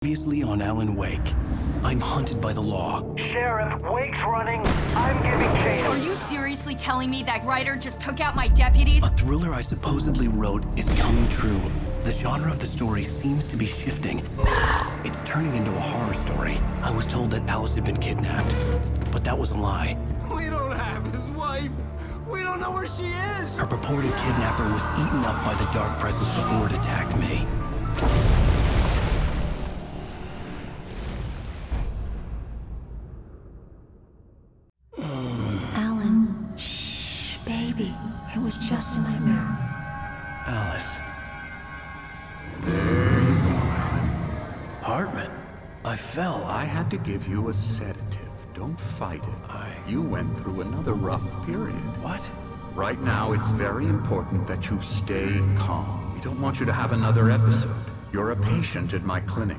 Previously on Alan Wake. I'm hunted by the law. Sheriff, Wake's running. I'm giving chase. Are you seriously telling me that writer just took out my deputies? A thriller I supposedly wrote is coming true. The genre of the story seems to be shifting. It's turning into a horror story. I was told that Alice had been kidnapped, but that was a lie. We don't have his wife. We don't know where she is. Her purported kidnapper was eaten up by the dark presence before it attacked me. Alan, shh, baby. It was just a nightmare. Alice. There you go, Alan. Hartman. I fell. I had to give you a sedative. Don't fight it. You went through another rough period. What? Right now, it's very important that you stay calm. We don't want you to have another episode. You're a patient at my clinic.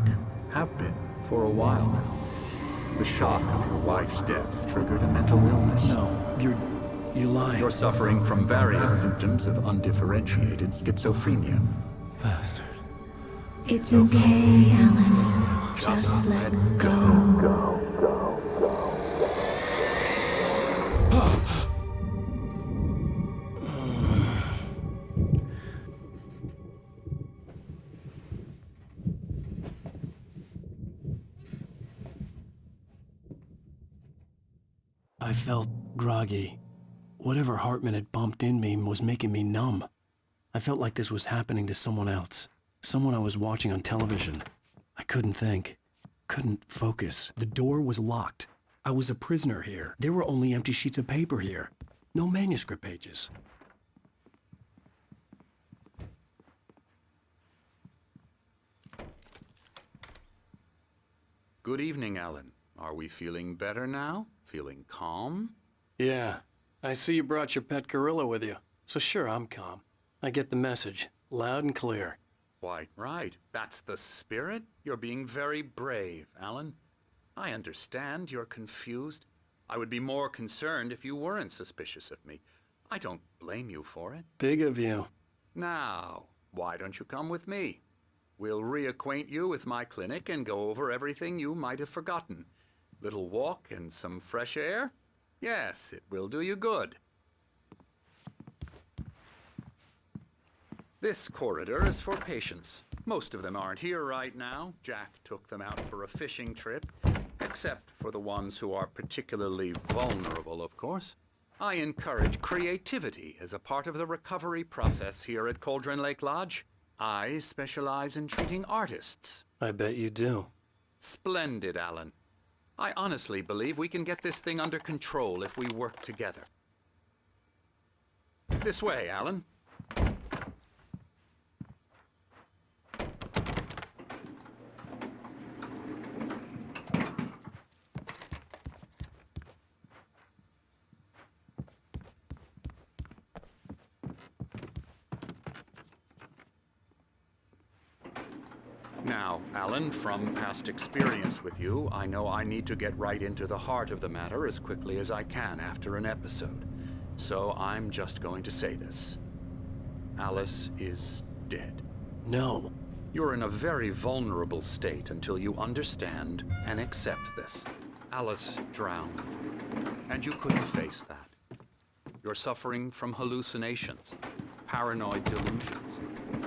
Have been for a while now. The shock of your wife's death triggered a mental illness. No, you're lying. You're suffering from various symptoms of undifferentiated schizophrenia. Bastard. It's okay, Alan. Just let go. I felt groggy. Whatever Hartman had bumped in me was making me numb. I felt like this was happening to someone else. Someone I was watching on television. I couldn't think. Couldn't focus. The door was locked. I was a prisoner here. There were only empty sheets of paper here. No manuscript pages. Good evening, Alan. Are we feeling better now? Feeling calm? Yeah. I see you brought your pet gorilla with you. So sure, I'm calm. I get the message. Loud and clear. Quite right. That's the spirit. You're being very brave, Alan. I understand you're confused. I would be more concerned if you weren't suspicious of me. I don't blame you for it. Big of you. Now, why don't you come with me? We'll reacquaint you with my clinic and go over everything you might have forgotten. Little walk and some fresh air? Yes, it will do you good. This corridor is for patients. Most of them aren't here right now. Jack took them out for a fishing trip, except for the ones who are particularly vulnerable, of course. I encourage creativity as a part of the recovery process here at Cauldron Lake Lodge. I specialize in treating artists. I bet you do. Splendid, Alan. I honestly believe we can get this thing under control if we work together. This way, Alan. Now, Alan, from past experience with you, I know I need to get right into the heart of the matter as quickly as I can after an episode. So I'm just going to say this. Alice is dead. No. You're in a very vulnerable state until you understand and accept this. Alice drowned, and you couldn't face that. You're suffering from hallucinations, paranoid delusions,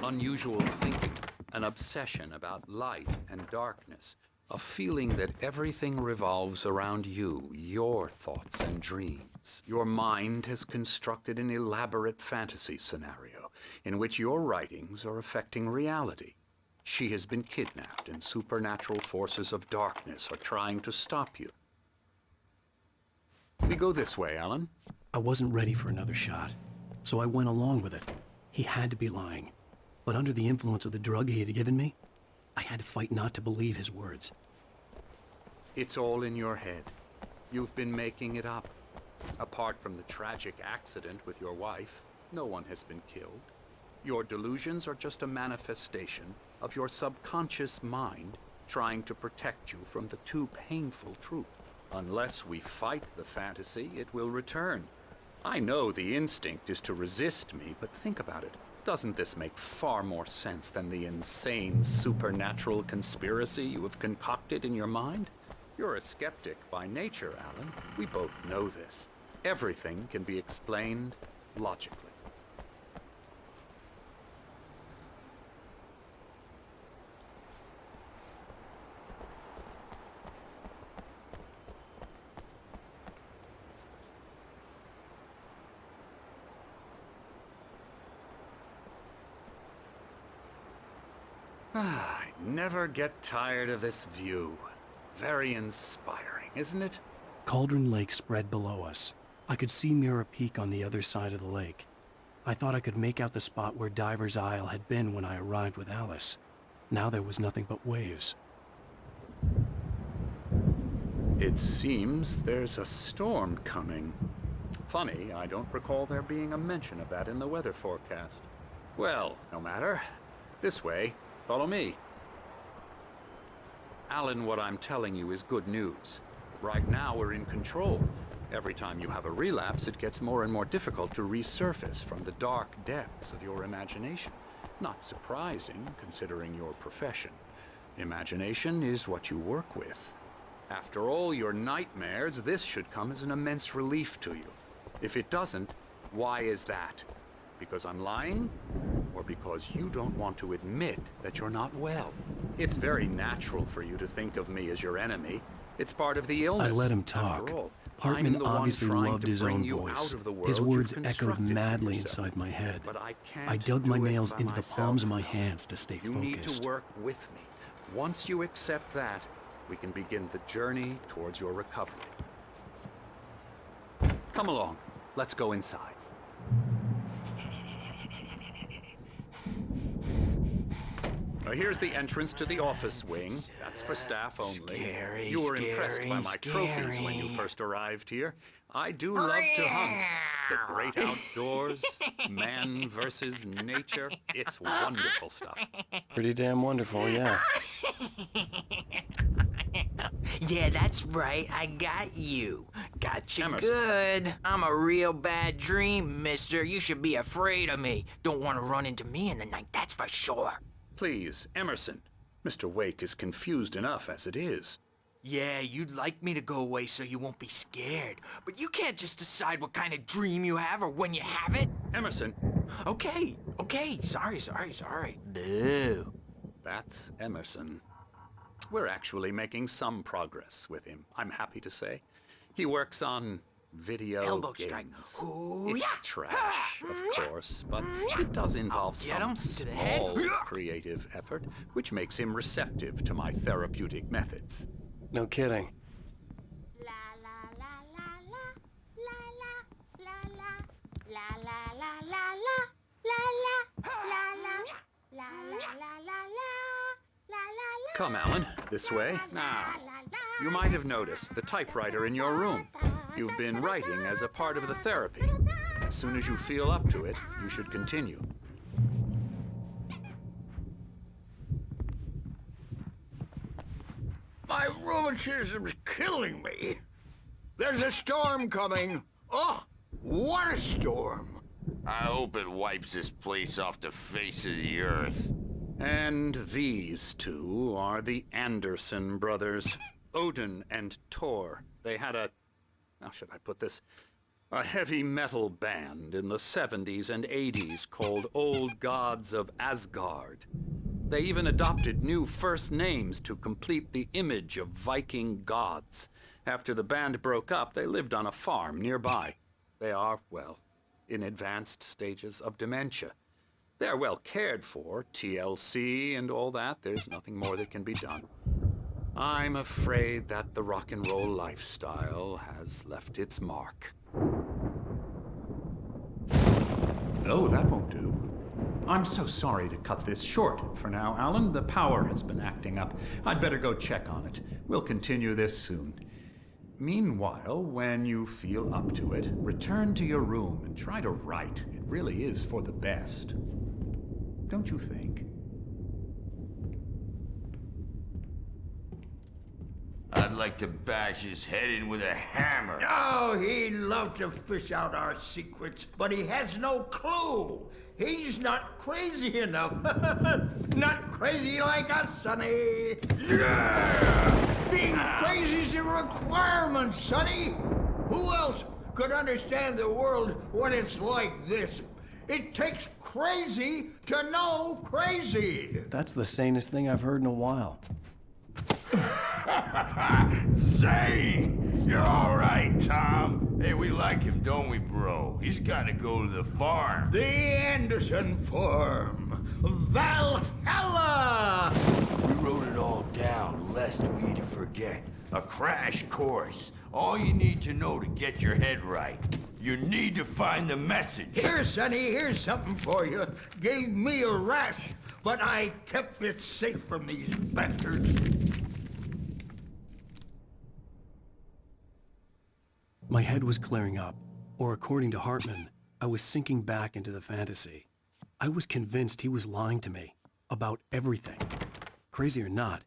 unusual thinking, an obsession about light and darkness, a feeling that everything revolves around you, your thoughts and dreams. Your mind has constructed an elaborate fantasy scenario in which your writings are affecting reality. She has been kidnapped and supernatural forces of darkness are trying to stop you. We go this way, Alan. I wasn't ready for another shot, so I went along with it. He had to be lying. But under the influence of the drug he had given me, I had to fight not to believe his words. It's all in your head. You've been making it up. Apart from the tragic accident with your wife, no one has been killed. Your delusions are just a manifestation of your subconscious mind trying to protect you from the too painful truth. Unless we fight the fantasy, it will return. I know the instinct is to resist me, but think about it. Doesn't this make far more sense than the insane supernatural conspiracy you have concocted in your mind? You're a skeptic by nature, Alan. We both know this. Everything can be explained logically. I never get tired of this view. Very inspiring, isn't it? Cauldron Lake spread below us. I could see Mirror Peak on the other side of the lake. I thought I could make out the spot where Diver's Isle had been when I arrived with Alice. Now there was nothing but waves. It seems there's a storm coming. Funny, I don't recall there being a mention of that in the weather forecast. Well, no matter. This way. Follow me. Alan, what I'm telling you is good news. Right now, we're in control. Every time you have a relapse, it gets more and more difficult to resurface from the dark depths of your imagination. Not surprising, considering your profession. Imagination is what you work with. After all your nightmares, this should come as an immense relief to you. If it doesn't, why is that? Because I'm lying? Or because you don't want to admit that you're not well? It's very natural for you to think of me as your enemy. It's part of the illness. I let him talk. After all, Hartman I'm the one obviously trying loved to his bring own you voice. out of the world His you've words echoed constructed for madly yourself. inside my head. But I can't I dug my do it nails by into the myself. palms of my hands to stay You need focused. to work with me. Once you accept that, we can begin the journey towards your recovery. Come along. Let's go inside. Now, here's the entrance to the office wing. That's for staff only. Scary, You were impressed by my trophies when you first arrived here. I do love to hunt. The great outdoors, man versus nature. It's wonderful stuff. Pretty damn wonderful, yeah. Yeah, that's right. I got you. Got you Emerson. good. I'm a real bad dream, mister. You should be afraid of me. Don't want to run into me in the night, that's for sure. Please, Emerson. Mr. Wake is confused enough as it is. Yeah, you'd like me to go away so you won't be scared. But you can't just decide what kind of dream you have or when you have it. Emerson, Okay. Sorry. Boo. that's Emerson. We're actually making some progress with him, I'm happy to say. He works on video Elbow games. strike. It's Hoo-yah! trash, of course, but it does involve Get him some to the head. small creative effort, which makes him receptive to my therapeutic methods. No kidding. La la la la la la la la la la la la la la la la la la la. Come, Alan, this way. Now, you might have noticed the typewriter in your room. You've been writing as a part of the therapy. As soon as you feel up to it, you should continue. My rheumatism's killing me. There's a storm coming. Oh, what a storm. I hope it wipes this place off the face of the earth. And these two are the Anderson brothers, Odin and Thor. They had how should I put this? A heavy metal band in the 70s and 80s called Old Gods of Asgard. They even adopted new first names to complete the image of Viking gods. After the band broke up, they lived on a farm nearby. They are, well, in advanced stages of dementia. They're well cared for, TLC and all that. There's nothing more that can be done. I'm afraid that the rock and roll lifestyle has left its mark. Oh, that won't do. I'm so sorry to cut this short for now, Alan. The power has been acting up. I'd better go check on it. We'll continue this soon. Meanwhile, when you feel up to it, return to your room and try to write. It really is for the best. Don't you think? I'd like to bash his head in with a hammer. Oh, he'd love to fish out our secrets, but he has no clue. He's not crazy enough. Not crazy like us, Sonny. Yeah! Being crazy's a requirement, Sonny. Who else could understand the world when it's like this? It takes crazy to know crazy. That's the sanest thing I've heard in a while. Zane! You're all right, Tom. Hey, we like him, don't we, bro? He's got to go to the farm. The Anderson Farm. Valhalla! We wrote it all down, lest we forget. A crash course. All you need to know to get your head right. You need to find the message. Here, Sonny, here's something for you. Gave me a rash, but I kept it safe from these bastards. My head was clearing up, or according to Hartman, I was sinking back into the fantasy. I was convinced he was lying to me about everything. Crazy or not,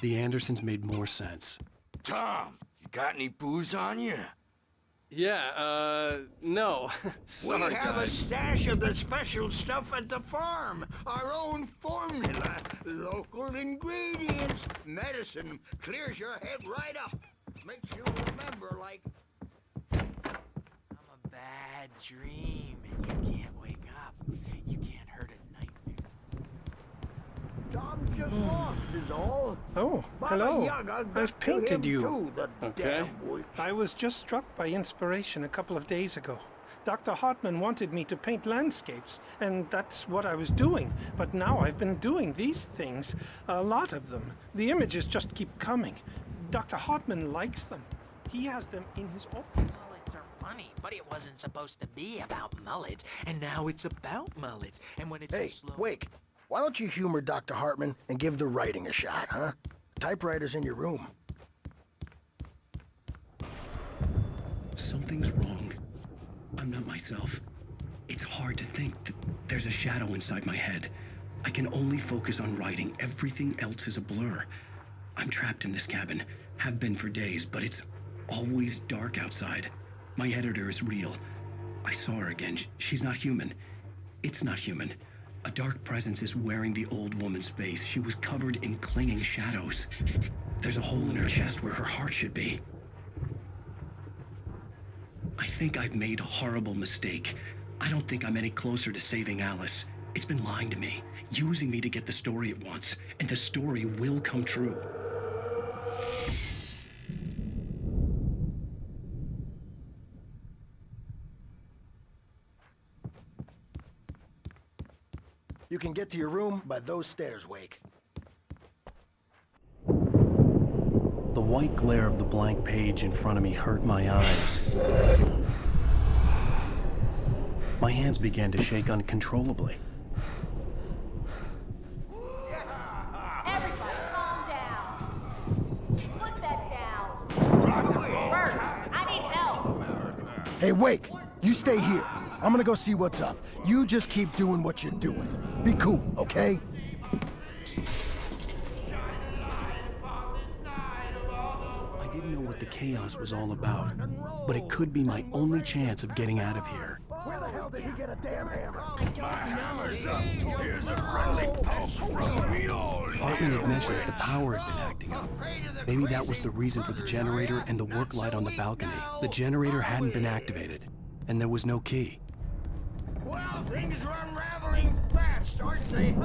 the Andersons made more sense. Tom, you got any booze on you? Yeah, no. Sorry, we have guys. a stash of the special stuff at the farm. Our own formula. Local ingredients. Medicine clears your head right up. Makes you remember like... I'm a bad dream, and you can't wake up. You can't hurt a nightmare. Tom just lost is all. Oh, Baba hello. Yaga got I've to painted him you. too, the Okay. damn witch. I was just struck by inspiration a couple of days ago. Dr. Hartman wanted me to paint landscapes, and that's what I was doing. But now I've been doing these things, a lot of them. The images just keep coming. Dr. Hartman likes them. He has them in his office. Mullets are funny, but it wasn't supposed to be about mullets, and now it's about mullets. And when it's Hey, so slow... Wake, why don't you humor Dr. Hartman and give the writing a shot, huh? The typewriter's in your room. Something's wrong. I'm not myself. It's hard to think that there's a shadow inside my head. I can only focus on writing. Everything else is a blur. I'm trapped in this cabin. Have been for days, but it's always dark outside. My editor is real. I saw her again. She's not human. It's not human. A dark presence is wearing the old woman's face. She was covered in clinging shadows. There's a hole in her chest where her heart should be. I think I've made a horrible mistake. I don't think I'm any closer to saving Alice. It's been lying to me, using me to get the story it wants, and the story will come true. You can get to your room by those stairs, Wake. The white glare of the blank page in front of me hurt my eyes. My hands began to shake uncontrollably. Everybody calm down. Put that down. First, I need help. Hey, Wake, you stay here. I'm gonna go see what's up. You just keep doing what you're doing. Be cool, okay? I didn't know what the chaos was all about, but it could be my only chance of getting out of here. Where the hell did he get a damn hammer? I don't know. Hammer's up. Here's a friendly poke from me old Hartman had mentioned that the power had been acting up. Maybe that was the reason for the generator and the work light on the balcony. The generator hadn't been activated, and there was no key. Well, things are unraveling fast, aren't they?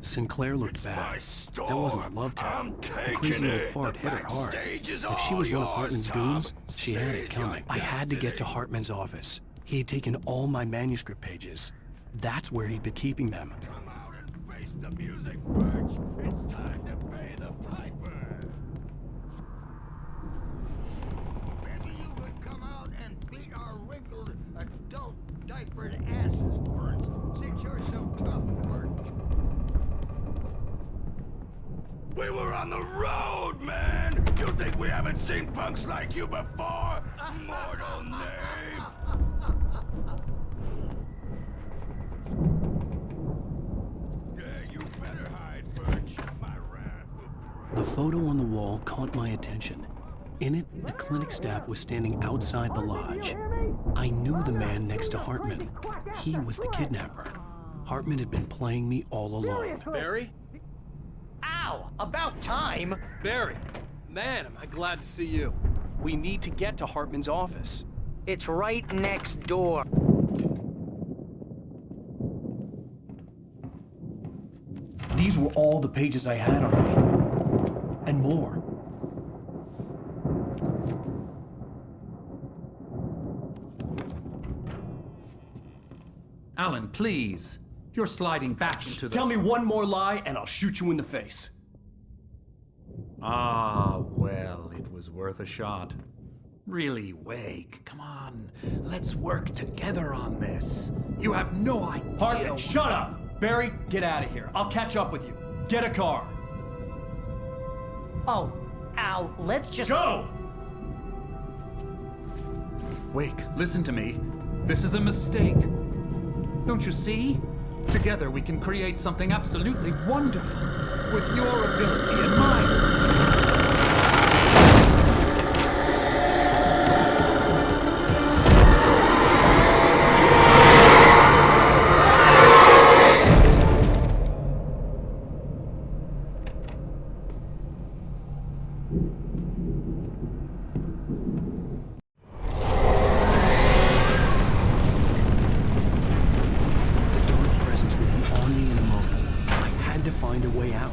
Sinclair looked bad. That wasn't a love tale. The crazy old fart hit her hard. If she was one of Hartman's goons, she had it coming. I had to get to Hartman's office. He had taken all my manuscript pages. That's where he'd been keeping them. Come out and face the music, Birch. It's time to pay the piper. Maybe you could come out and beat our wrinkled, adult, diapered asses for us, since you're so tough, Birch. We were on the road, man! You think we haven't seen punks like you before? Mortal name! Yeah, you better photo on the wall caught my attention. In it, the clinic staff was standing outside the lodge. I knew the man next to Hartman. He was the kidnapper. Hartman had been playing me all along. Barry? Ow! About time! Barry, man, am I glad to see you. We need to get to Hartman's office. It's right next door. These were all the pages I had on me. And more. Alan, please. You're sliding back into the... Tell me one more lie and I'll shoot you in the face. Ah, well, it was worth a shot. Really, Wake, come on. Let's work together on this. You have no idea... Hartman, shut up! Barry, get out of here. I'll catch up with you. Get a car. Oh, Al, let's just... Go! Wake, listen to me. This is a mistake. Don't you see? Together we can create something absolutely wonderful. With your ability and mine. Find a way out.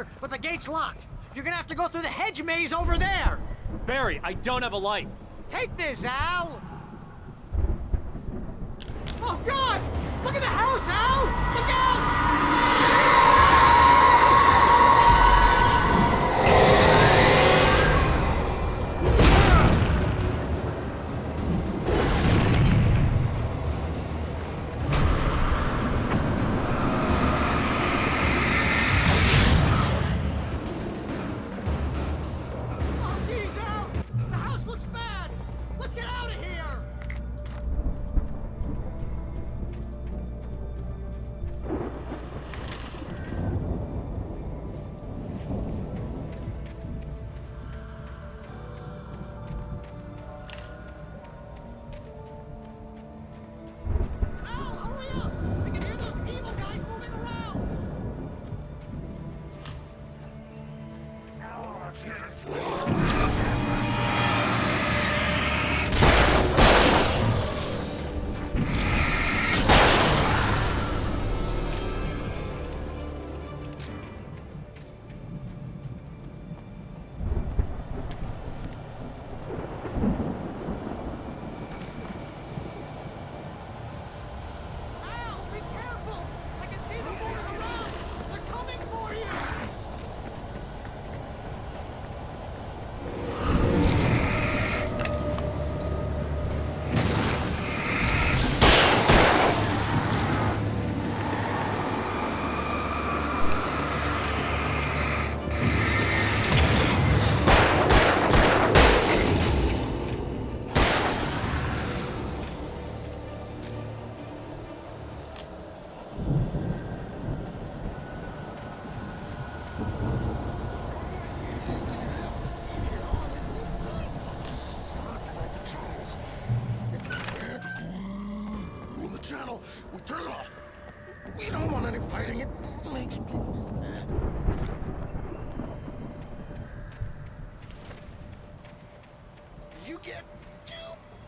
car, but the gate's locked. You're gonna have to go through the hedge maze over there. Barry, I don't have a light. Take this, Al. Oh, God! Look at the house, Al! Look out! Oh, jeez, Al! The house looks bad! Let's get out of here! Al, hurry up! I can hear those evil guys moving around! Al, be careful! I can see them moving around! They're coming for you! Rule the channel. We turn it off. We don't want any fighting. It makes people sad. You get 2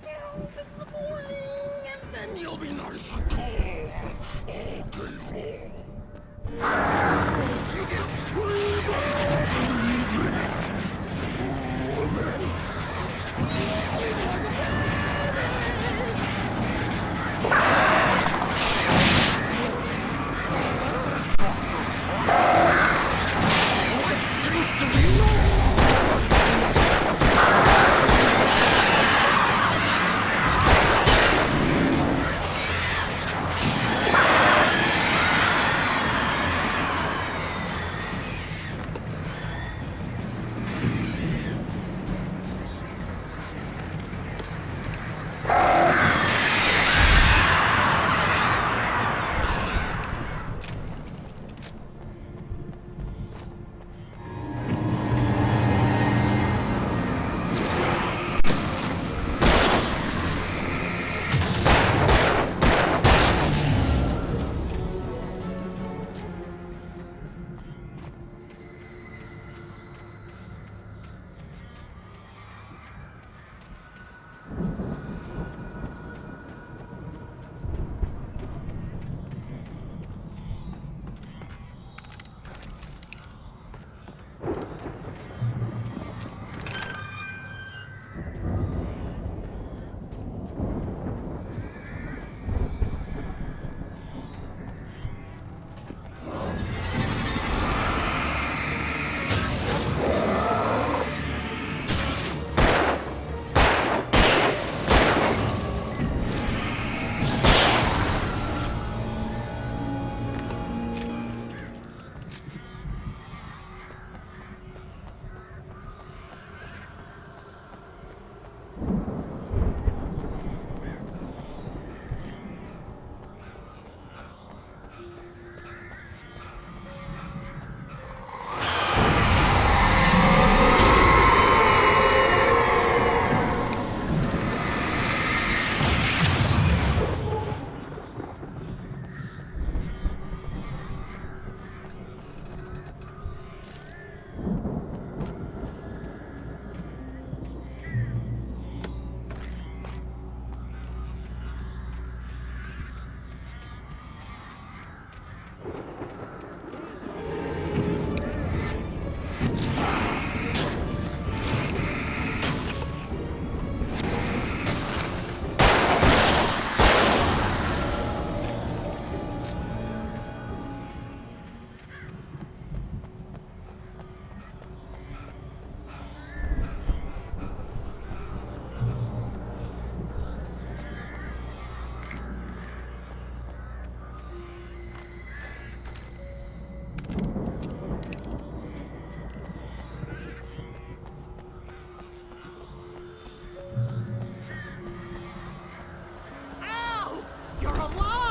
pounds in the morning, and then you'll be nice and calm all day long. You get 3 pounds in the evening.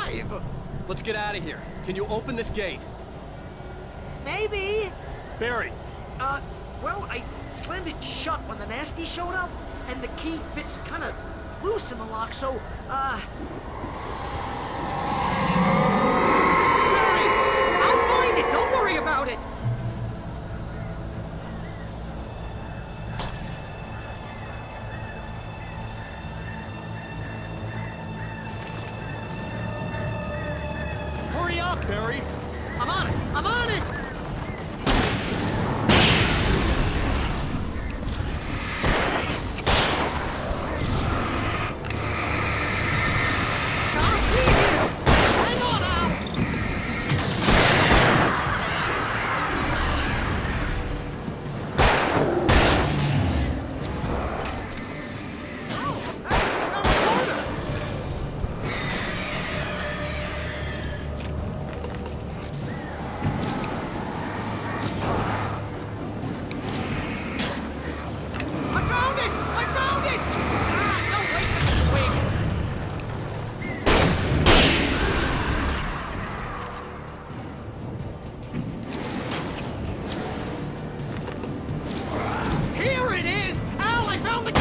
alive! Let's get out of here. Can you open this gate? Maybe. Barry, Well, I slammed it shut when the nasty showed up, and the key fits kind of loose in the lock, so, Barry! I'll find it! Don't worry about it! hurry up, Barry! I'm on it! I'm on it! Hang on, Al! I found it! I found it! Ah, no, wait, this is wig. Here it is! Al, I found the key!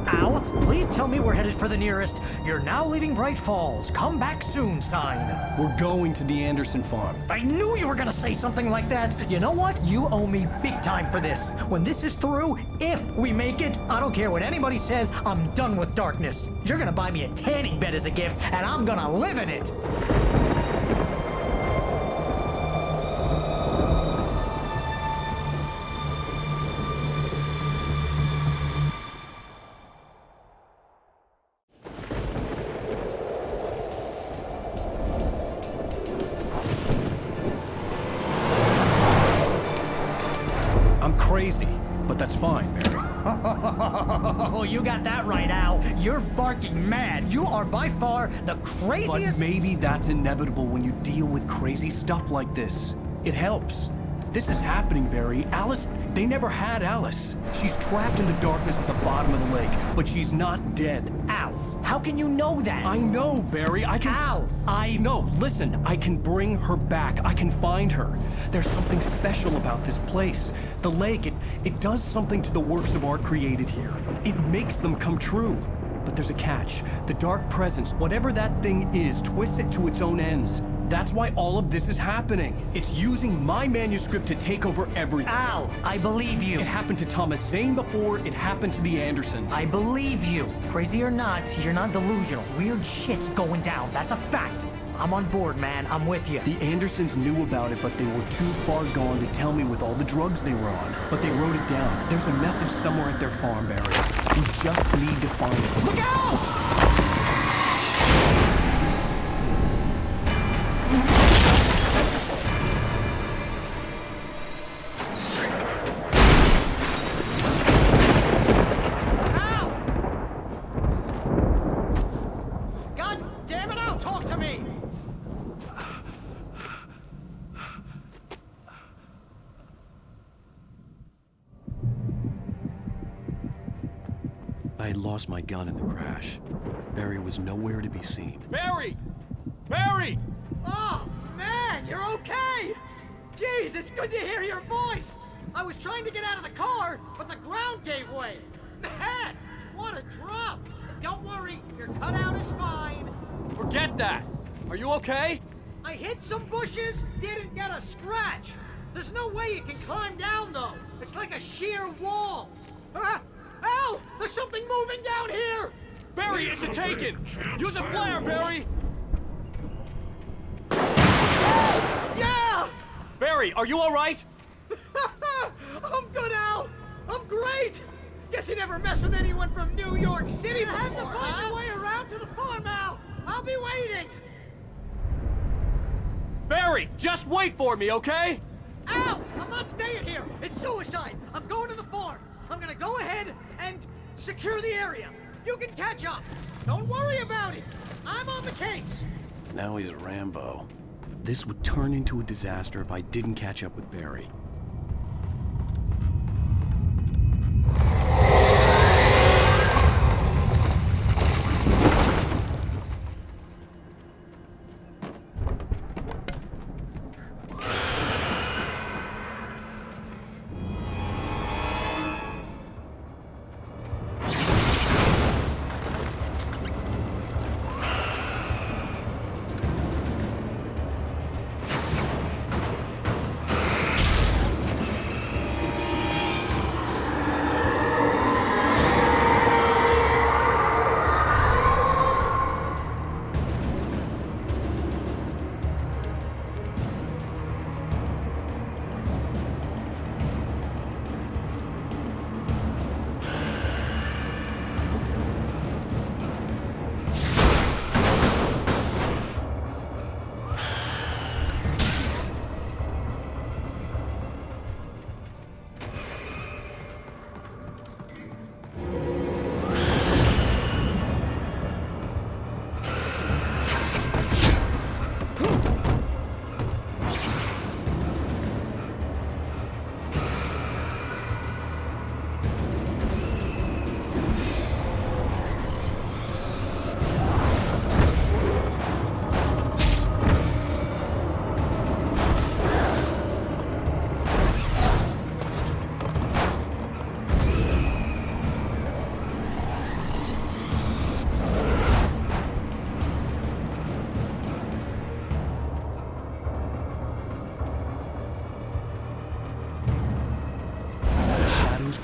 Al, please tell me we're headed for the nearest "You're now leaving Bright Falls. Come back soon" sign. We're going to the Anderson farm. I knew you were gonna say something like that. You know what? You owe me big time for this. When this is through, if we make it, I don't care what anybody says, I'm done with darkness. You're gonna buy me a tanning bed as a gift, and I'm gonna live in it. I'm crazy, but that's fine, Barry. Oh, you got that right, Al. You're barking mad. You are by far the craziest. But maybe that's inevitable when you deal with crazy stuff like this. It helps. This is happening, Barry. Alice, they never had Alice. She's trapped in the darkness at the bottom of the lake, but she's not dead. Al, how can you know that? I know, Barry. I can... Al, No, listen. I can bring her back. I can find her. There's something special about this place. The lake, it does something to the works of art created here. It makes them come true. But there's a catch. The dark presence, whatever that thing is, twists it to its own ends. That's why all of this is happening. It's using my manuscript to take over everything. Al, I believe you. It happened to Thomas Zane before, it happened to the Andersons. I believe you. Crazy or not, you're not delusional. Weird shit's going down. That's a fact. I'm on board, man. I'm with you. The Andersons knew about it, but they were too far gone to tell me with all the drugs they were on. But they wrote it down. There's a message somewhere at their farm, Barry. We just need to find it. Look out! God damn it, Al, talk to me! I had lost my gun in the crash. Barry was nowhere to be seen. Barry! Barry! Oh, man, you're okay! Jeez, it's good to hear your voice! I was trying to get out of the car, but the ground gave way! Man, what a drop! Don't worry, your cutout is fine. Forget that! Are you okay? I hit some bushes, didn't get a scratch. There's no way you can climb down, though. It's like a sheer wall. Al, there's something moving down here! Barry, it's a taken! Use a flare, Barry! Yeah! Barry, are you all right? I'm good, Al. I'm great. Guess you never messed with anyone from New York City before, have to find your way around to the farm, Al. I'll be waiting. Barry, just wait for me, okay? Al, I'm not staying here. It's suicide. I'm going to the farm. I'm gonna go ahead and secure the area. You can catch up. Don't worry about it. I'm on the case. Now he's Rambo. This would turn into a disaster if I didn't catch up with Barry.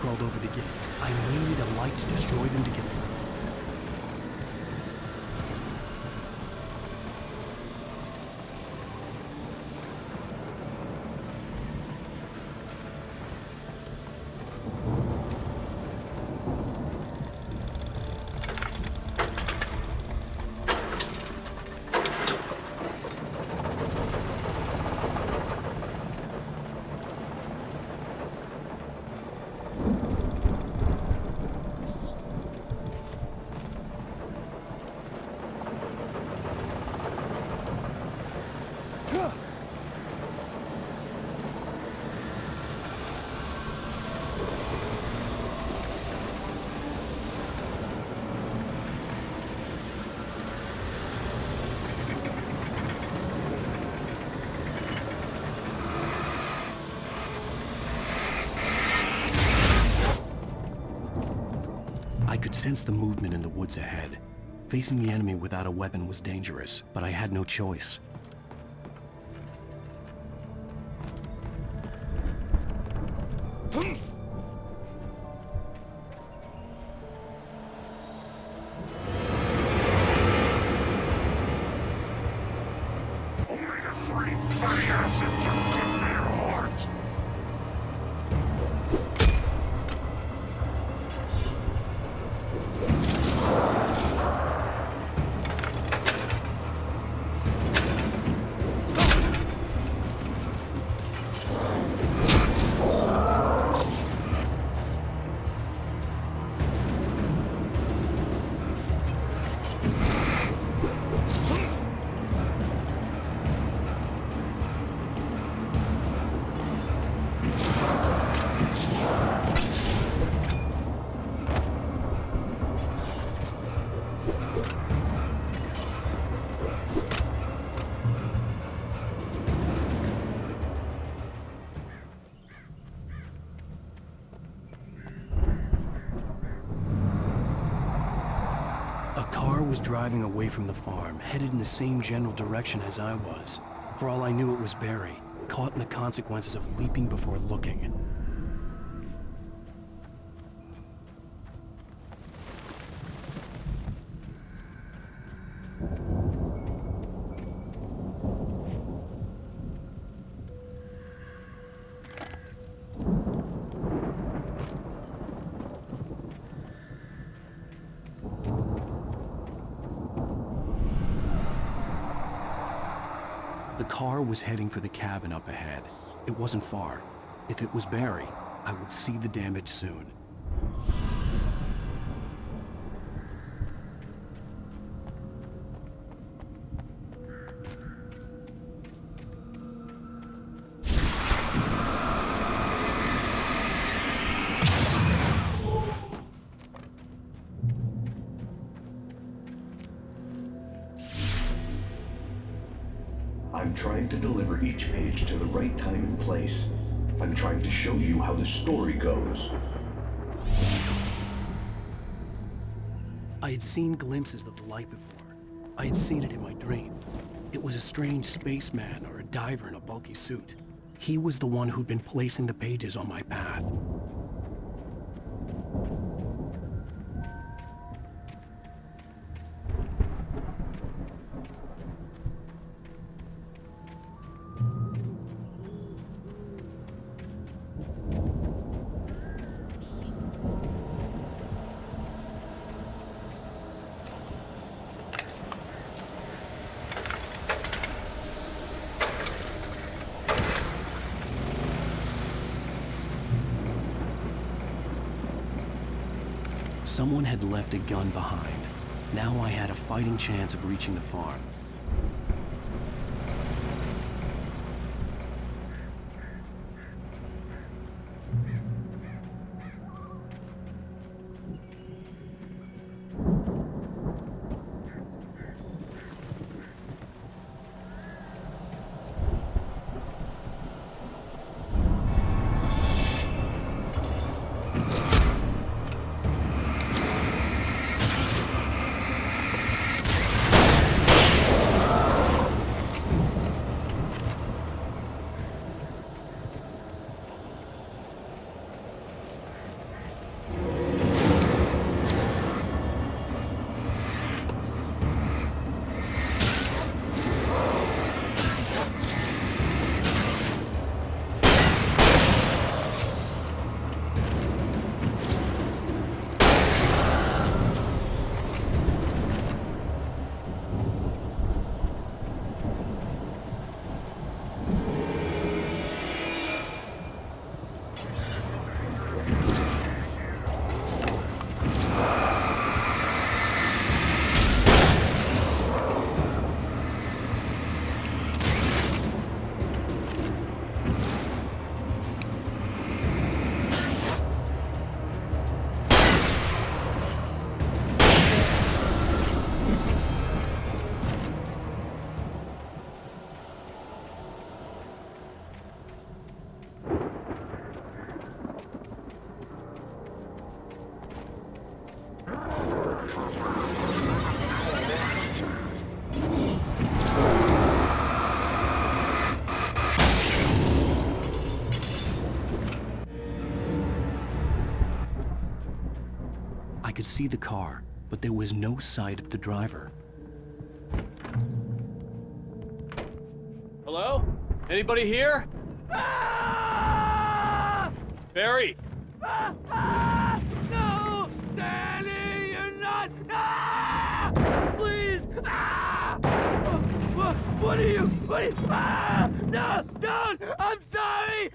Crawled over the gate. I needed a light to destroy them to get through. I could sense the movement in the woods ahead. Facing the enemy without a weapon was dangerous, but I had no choice. Was driving away from the farm, headed in the same general direction as I was. For all I knew, it was Barry, caught in the consequences of leaping before looking. The car was heading for the cabin up ahead. It wasn't far. If it was Barry, I would see the damage soon. I'm trying to deliver each page to the right time and place. I'm trying to show you how the story goes. I had seen glimpses of the light before. I had seen it in my dream. It was a strange spaceman or a diver in a bulky suit. He was the one who'd been placing the pages on my path. Someone had left a gun behind. Now I had a fighting chance of reaching the farm. I could see the car, but there was no sight of the driver. Hello? Anybody here? Barry! No! Danny, you're not! Please! What are you? No! Don't! I'm sorry!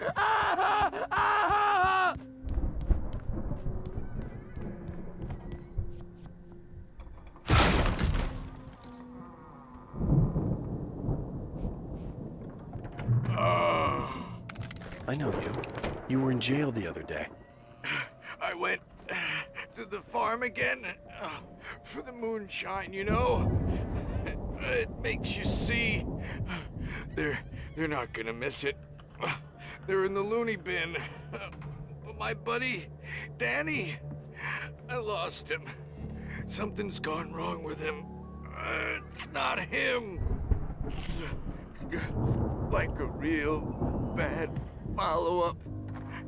I know you. You were in jail the other day. I went to the farm again for the moonshine, you know? It makes you see. They're not gonna miss it. They're in the loony bin. But my buddy, Danny, I lost him. Something's gone wrong with him. It's not him. Like a real bad follow-up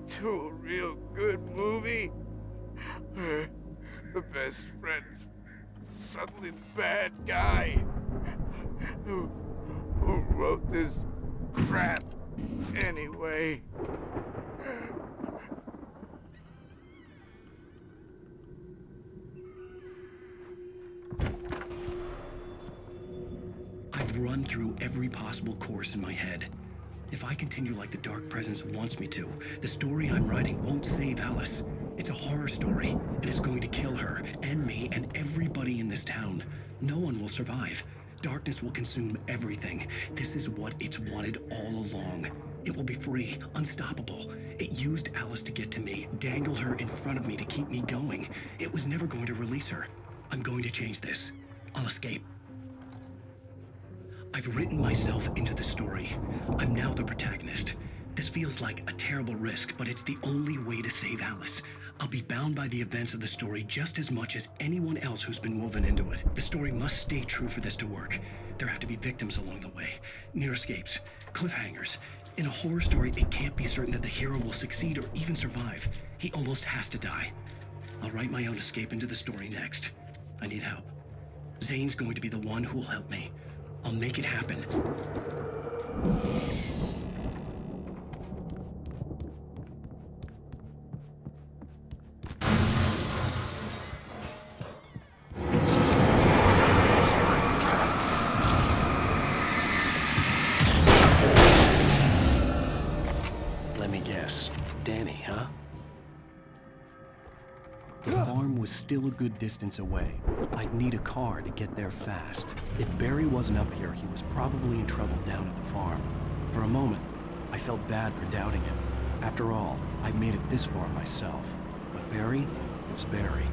to a real good movie. The best friend's suddenly the bad guy who wrote this crap anyway. I've run through every possible course in my head. If I continue like the Dark Presence wants me to, the story I'm writing won't save Alice. It's a horror story, and it's going to kill her, and me, and everybody in this town. No one will survive. Darkness will consume everything. This is what it's wanted all along. It will be free, unstoppable. It used Alice to get to me, dangled her in front of me to keep me going. It was never going to release her. I'm going to change this. I'll escape. I've written myself into the story. I'm now the protagonist. This feels like a terrible risk, but it's the only way to save Alice. I'll be bound by the events of the story just as much as anyone else who's been woven into it. The story must stay true for this to work. There have to be victims along the way, near escapes, cliffhangers. In a horror story, it can't be certain that the hero will succeed or even survive. He almost has to die. I'll write my own escape into the story next. I need help. Zane's going to be the one who'll help me. I'll make it happen. Let me guess. Danny, huh? The farm was still a good distance away. I'd need a car to get there fast. If Barry wasn't up here, he was probably in trouble down at the farm. For a moment, I felt bad for doubting it. After all, I made it this far myself. But Barry was Barry.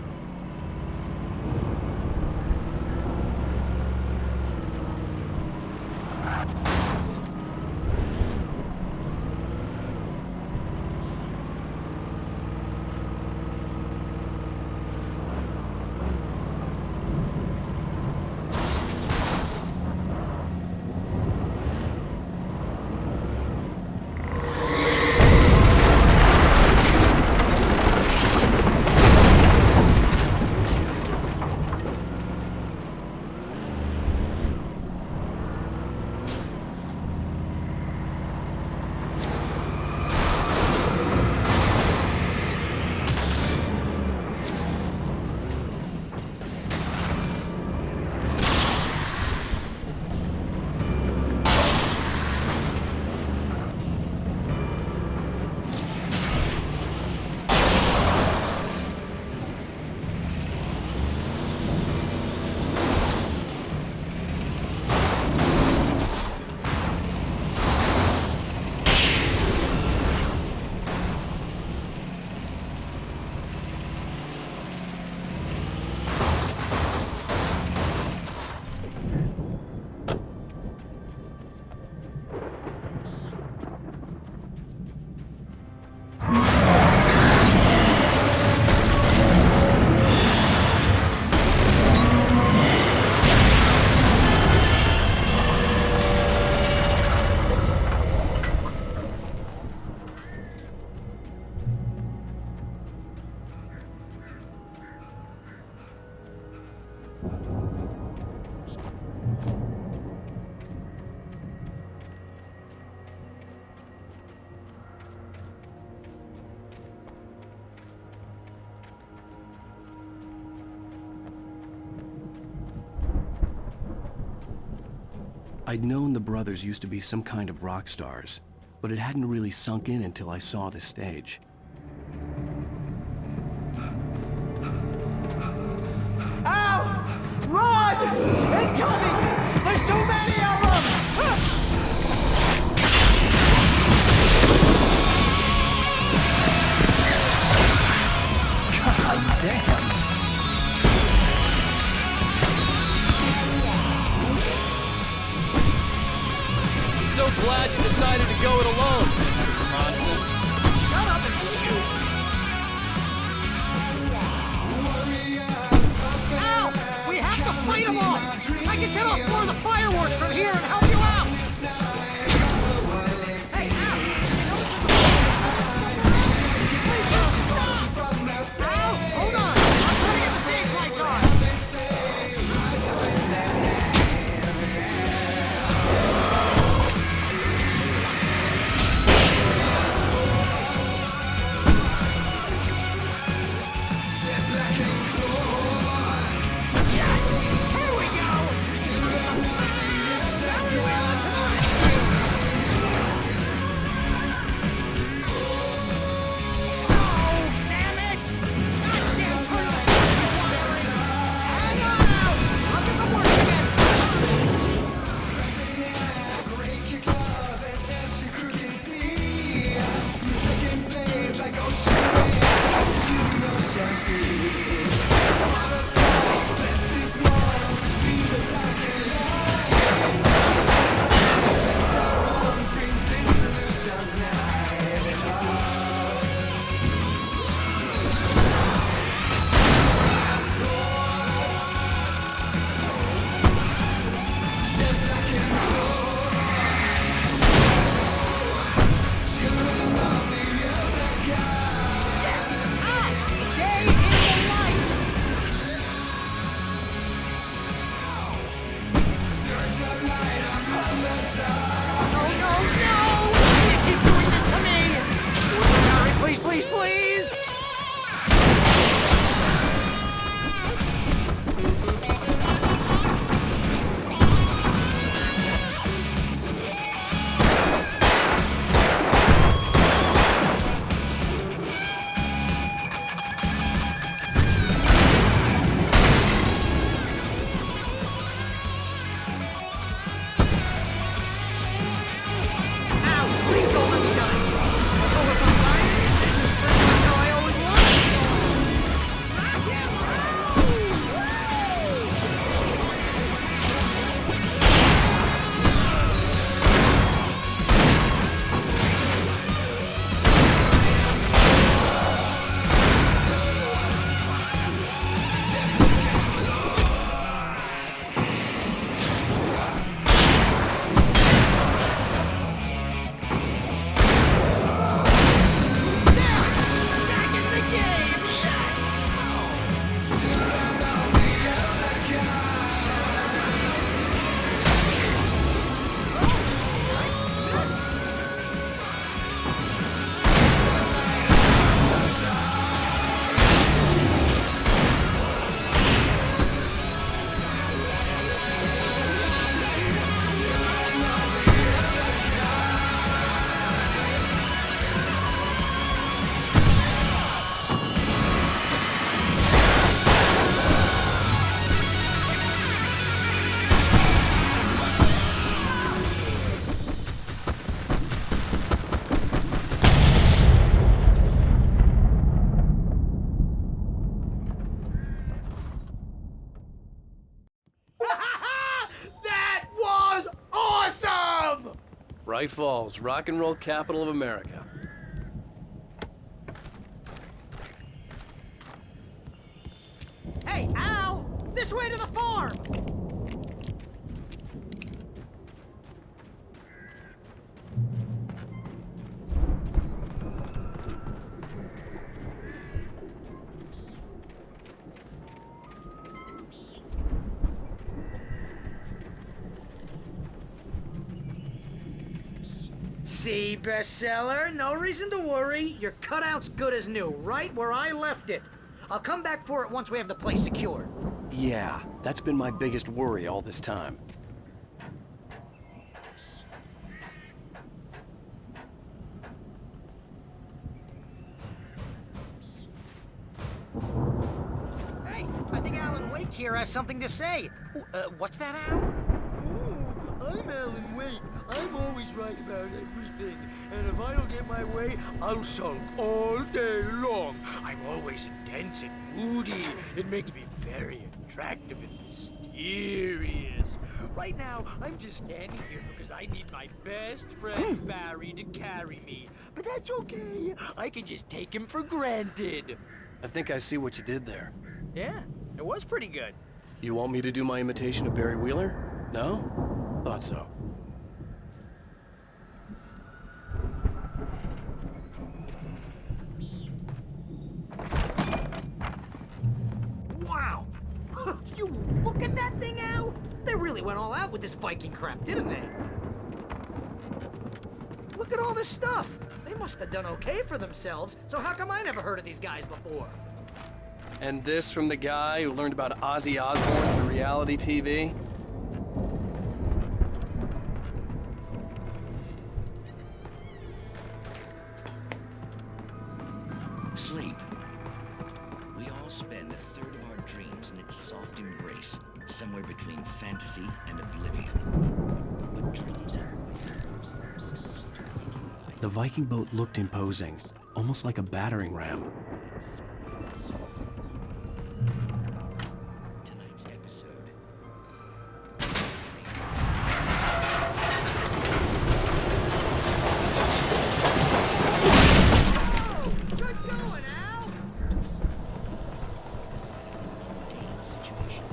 I'd known the brothers used to be some kind of rock stars, but it hadn't really sunk in until I saw the stage. Ow! Run! Incoming! There's too many of them! God damn! So glad you decided to go it alone, Mr. Bronson. Shut up and shoot! Ow! We have to fight them off! I can set off more of the fireworks from here! please, please! That was awesome! Bright Falls, rock and roll capital of America. Hey, Al! This way to the farm! See, bestseller? No reason to worry. Your cutout's good as new, right where I left it. I'll come back for it once we have the place secured. Yeah, that's been my biggest worry all this time. Hey, I think Alan Wake here has something to say. What's that, Al? I'm Alan Wake. I'm always right about everything. And if I don't get my way, I'll sulk all day long. I'm always intense and moody. It makes me very attractive and mysterious. Right now, I'm just standing here because I need my best friend Barry to carry me. But that's okay. I can just take him for granted. I think I see what you did there. Yeah, it was pretty good. You want me to do my imitation of Barry Wheeler? No? Thought so. Wow! You look at that thing, Al? They really went all out with this Viking crap, didn't they? Look at all this stuff. They must have done okay for themselves, so how come I never heard of these guys before? And this from the guy who learned about Ozzy Osbourne through reality TV? Sleep. We all spend a third of our dreams in its soft embrace, somewhere between fantasy and oblivion. But dreams are themselves into waking life. The Viking boat looked imposing, almost like a battering ram. Tonight's episode. Good going, Al! Situation.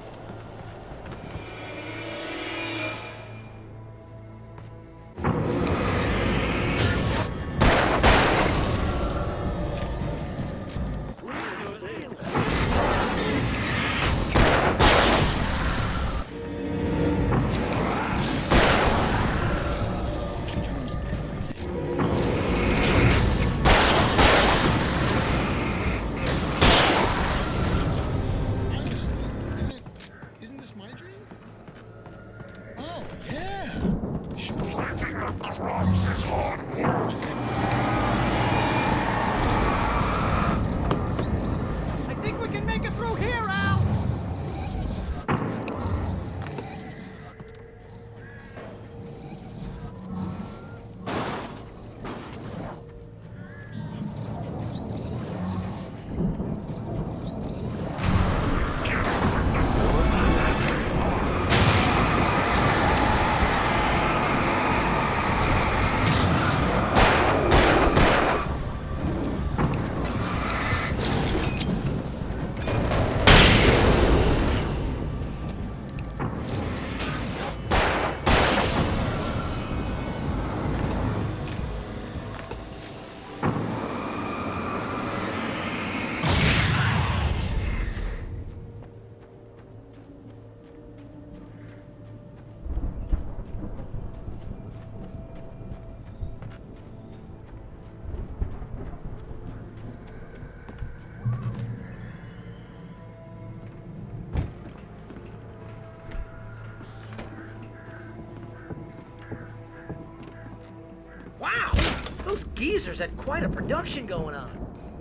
geezers had quite a production going on.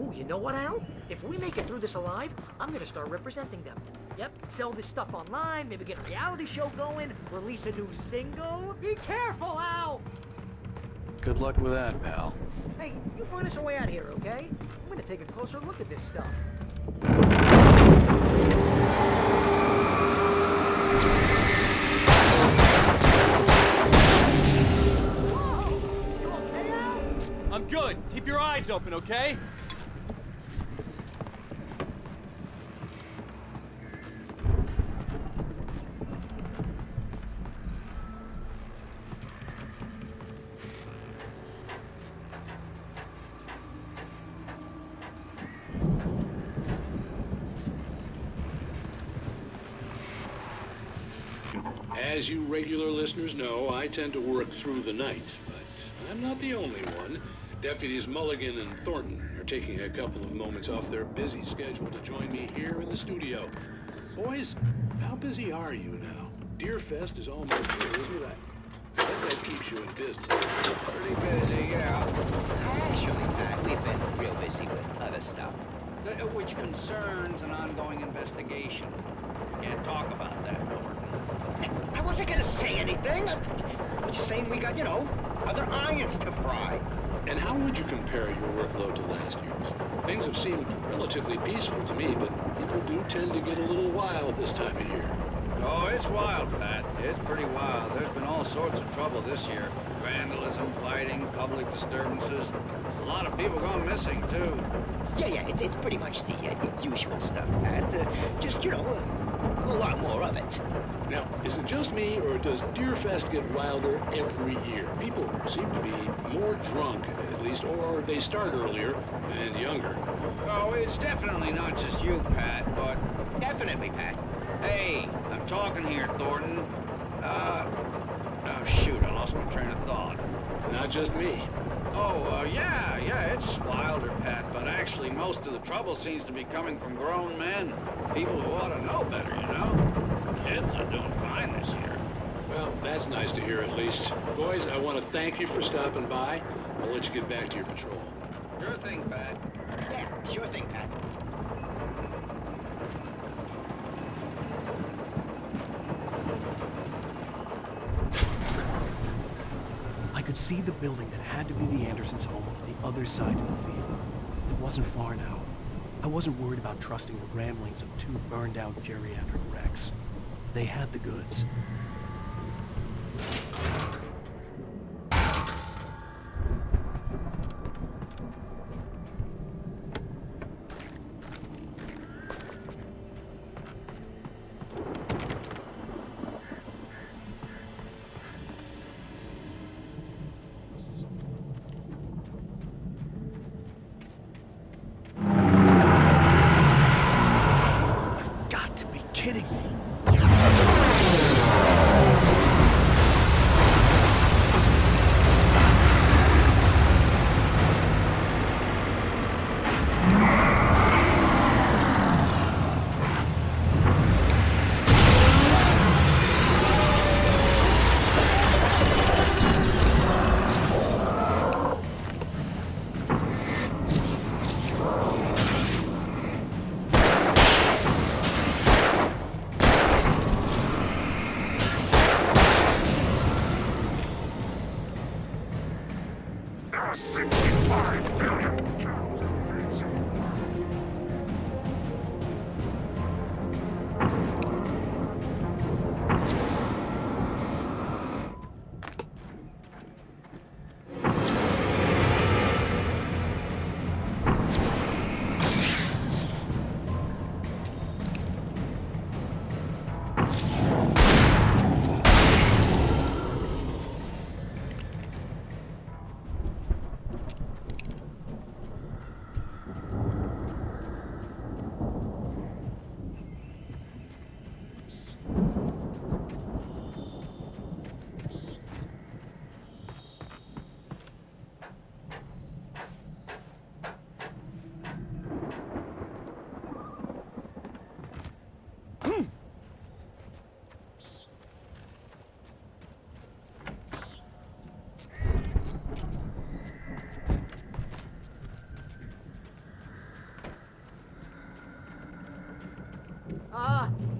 Ooh, you know what, Al? If we make it through this alive, I'm gonna start representing them. Yep, sell this stuff online, maybe get a reality show going, release a new single. Be careful, Al! Good luck with that, pal. Hey, you find us a way out here, okay? I'm gonna take a closer look at this stuff. I'm good. Keep your eyes open, okay? As you regular listeners know, I tend to work through the night, but I'm not the only one. Deputies Mulligan and Thornton are taking a couple of moments off their busy schedule to join me here in the studio. Boys, how busy are you now? Deerfest is almost here, isn't it? I bet that keeps you in business. Pretty busy, yeah. Actually, Pat, we've been real busy with other stuff, which concerns an ongoing investigation. Can't talk about that, Thornton. I wasn't gonna say anything. I was just saying we got, you know, other irons to fry. And how would you compare your workload to last year's? Things have seemed relatively peaceful to me, but people do tend to get a little wild this time of year. Oh, it's wild, Pat. It's pretty wild. There's been all sorts of trouble this year. Vandalism, fighting, public disturbances. A lot of people gone missing, too. Yeah, it's pretty much the usual stuff, Pat. Just, you know, a lot more of it. Now, is it just me, or does Deerfest get wilder every year? People seem to be more drunk, at least, or they start earlier and younger. Oh, it's definitely not just you, Pat, but... Definitely, Pat. Hey, I'm talking here, Thornton. Oh, shoot, I lost my train of thought. Not just me. Oh, yeah, it's wilder, Pat, but actually most of the trouble seems to be coming from grown men. People who ought to know better, you know? Kids are doing fine this year. Well, that's nice to hear at least. Boys, I want to thank you for stopping by. I'll let you get back to your patrol. Sure thing, Pat. Yeah, sure thing, Pat. I could see the building that had to be the Andersons' home on the other side of the field. It wasn't far now. I wasn't worried about trusting the ramblings of two burned-out geriatric wrecks. They had the goods. Kidding me.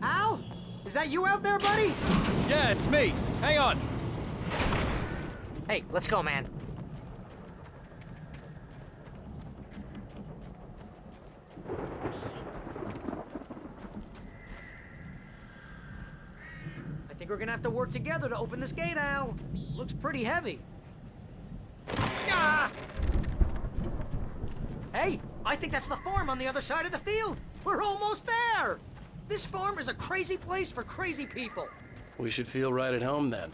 Al? Is that you out there, buddy? Yeah, it's me. Hang on. Hey, let's go, man. I think we're gonna have to work together to open this gate, Al. Looks pretty heavy. Ah! Hey, I think that's the farm on the other side of the field. We're almost there. This farm is a crazy place for crazy people. We should feel right at home then.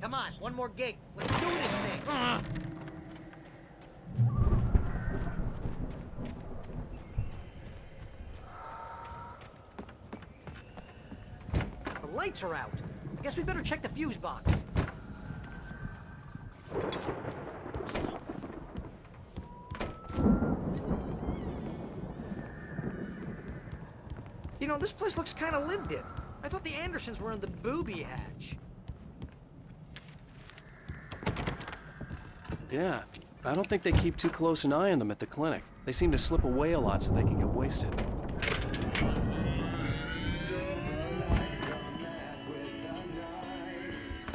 Come on, one more gate. Let's do this thing. The lights are out. I guess we better check the fuse box. You know, this place looks kind of lived in. I thought the Andersons were in the booby hatch. Yeah, I don't think they keep too close an eye on them at the clinic. They seem to slip away a lot so they can get wasted.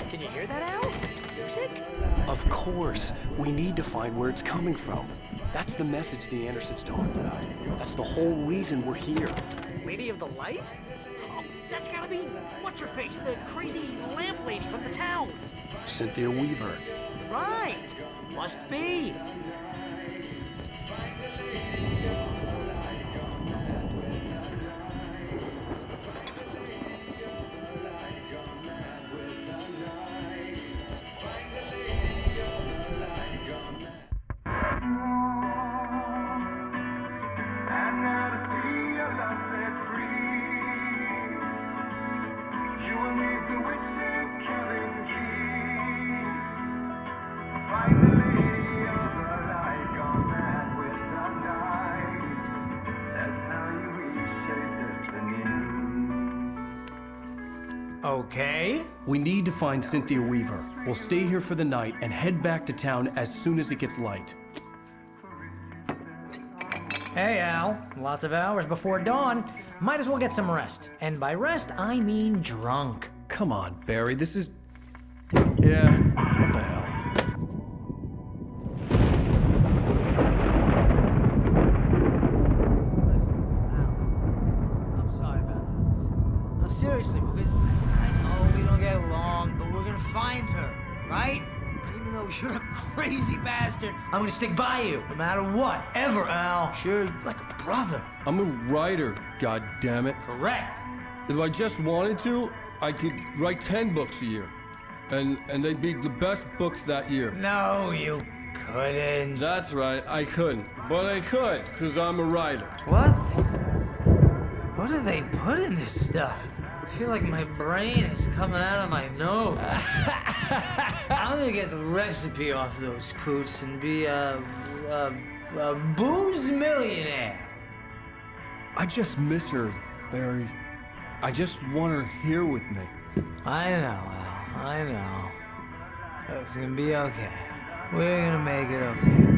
Can you hear that, Al? Music? Of course. We need to find where it's coming from. That's the message the Andersons talked about. That's the whole reason we're here. Lady of the Light? Oh, that's gotta be what's-her-face, the crazy lamp lady from the town. Cynthia Weaver. Right. Must be. Okay. We need to find Cynthia Weaver. We'll stay here for the night and head back to town as soon as it gets light. Hey, Al. Lots of hours before dawn. Might as well get some rest. And by rest, I mean drunk. Come on, Barry, this is... Yeah, what the hell? I'm sorry about this. No, seriously, because I know we don't get along, but we're gonna find her, right? And even though you're a crazy bastard, I'm gonna stick by you, no matter what, ever, Al. Sure, like a brother. I'm a writer, goddammit. Correct. If I just wanted to, I could write 10 books a year. And they'd be the best books that year. No, you couldn't. That's right, I couldn't. But I could, because I'm a writer. What? What do they put in this stuff? I feel like my brain is coming out of my nose. I'm gonna get the recipe off those coots and be a booze millionaire. I just miss her, Barry. I just want her here with me. I know, Al. I know. It's gonna be okay. We're gonna make it okay.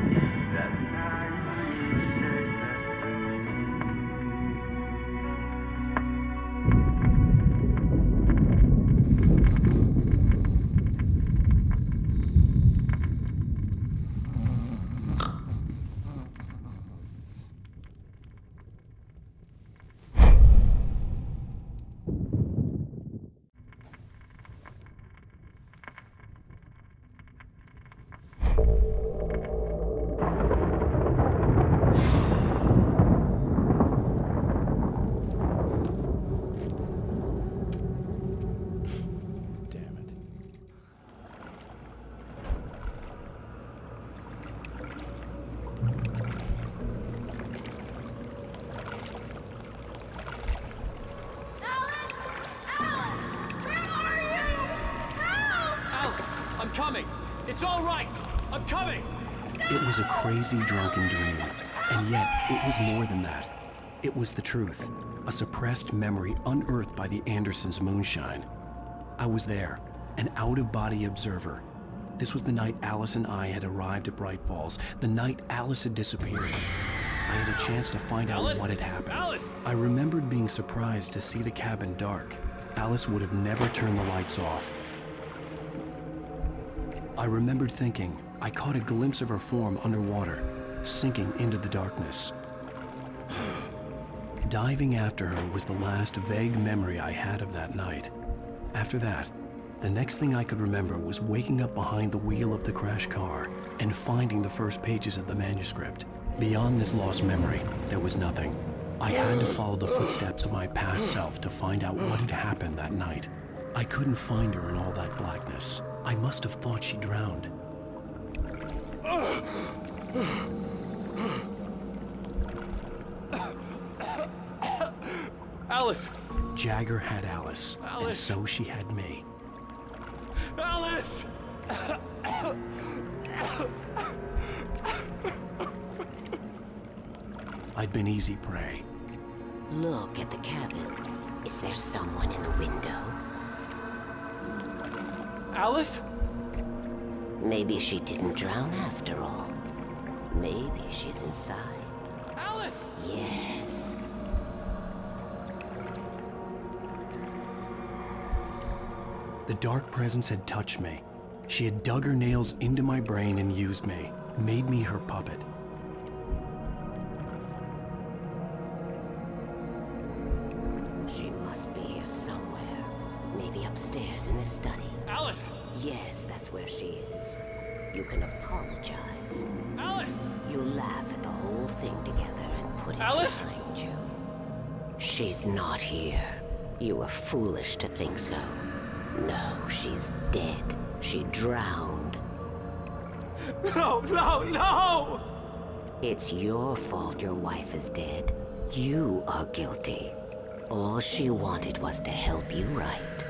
I'm coming! It's all right! I'm coming! It was a crazy drunken dream, and yet it was more than that. It was the truth, a suppressed memory unearthed by the Andersons' moonshine. I was there, an out-of-body observer, This was the night Alice and I had arrived at Bright Falls, the night Alice had disappeared. I had a chance to find out what had happened. Alice! I remembered being surprised to see the cabin dark. Alice would have never turned the lights off. I remembered thinking I caught a glimpse of her form underwater, sinking into the darkness. Diving after her was the last vague memory I had of that night. After that, the next thing I could remember was waking up behind the wheel of the crashed car and finding the first pages of the manuscript. Beyond this lost memory, there was nothing. I had to follow the footsteps of my past self to find out what had happened that night. I couldn't find her in all that blackness. I must have thought she drowned. Alice! Jagger had Alice, and so she had me. Alice! I'd been easy prey. Look at the cabin. Is there someone in the window? Alice? Maybe she didn't drown after all. Maybe she's inside. Alice! Yes. The dark presence had touched me. She had dug her nails into my brain and used me, made me her puppet. She must be here somewhere. Maybe upstairs in the study. Alice! Yes, that's where she is. You can apologize. Alice! You laugh at the whole thing together and put it Alice! behind you. She's not here. You were foolish to think so. No, she's dead. She drowned. No, no, no! It's your fault your wife is dead. You are guilty. All she wanted was to help you right.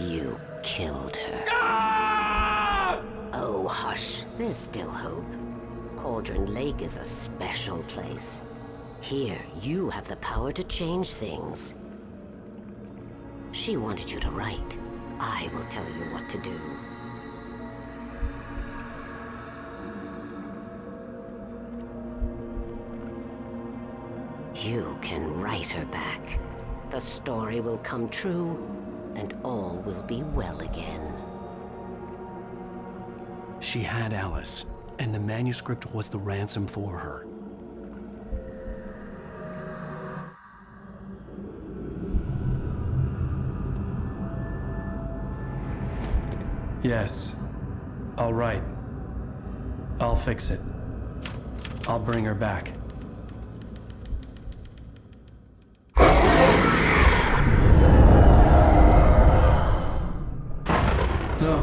You killed her. Ah! Oh, hush. There's still hope. Cauldron Lake is a special place. Here, you have the power to change things. She wanted you to write. I will tell you what to do. You can write her back. The story will come true, and all will be well again. She had Alice, and the manuscript was the ransom for her. Yes. All right. I'll fix it. I'll bring her back. No.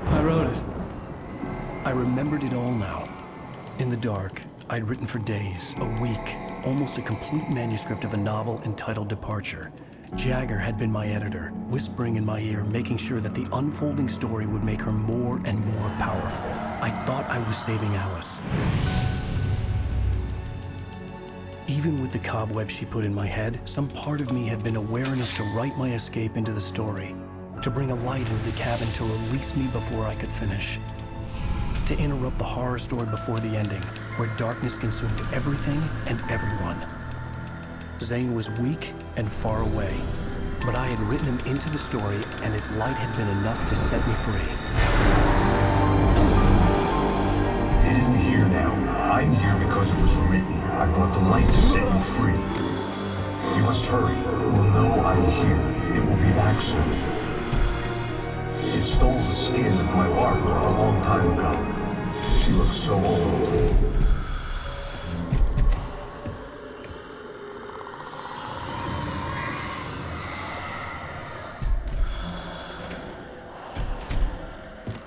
I wrote it. I remembered it all now. In the dark, I'd written for days, a week, almost a complete manuscript of a novel entitled Departure. Jagger had been my editor, whispering in my ear, making sure that the unfolding story would make her more and more powerful. I thought I was saving Alice. Even with the cobwebs she put in my head, some part of me had been aware enough to write my escape into the story, to bring a light into the cabin to release me before I could finish, to interrupt the horror story before the ending, where darkness consumed everything and everyone. Zane was weak and far away, but I had written him into the story, and his light had been enough to set me free. It isn't here now. I'm here because it was written. I brought the light to set you free. You must hurry. It will know I'm here. It will be back soon. It stole the skin of my Barbara a long time ago. She looks so old.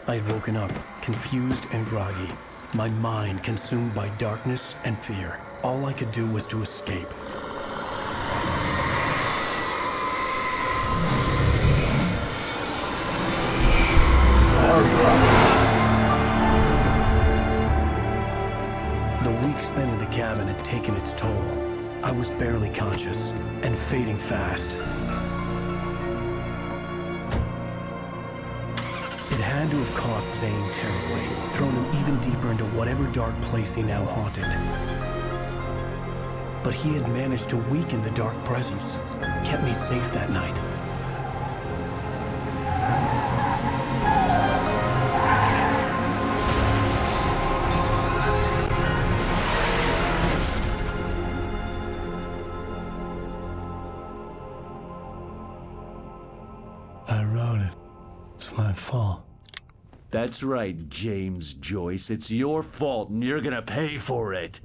I had woken up, confused and groggy, my mind consumed by darkness and fear. All I could do was to escape. The week spent in the cabin had taken its toll. I was barely conscious and fading fast. It had had to have cost Zane terribly, thrown him even deeper into whatever dark place he now haunted. But he had managed to weaken the dark presence, kept me safe that night. I wrote it. It's my fault. That's right, James Joyce. It's your fault, and you're gonna pay for it.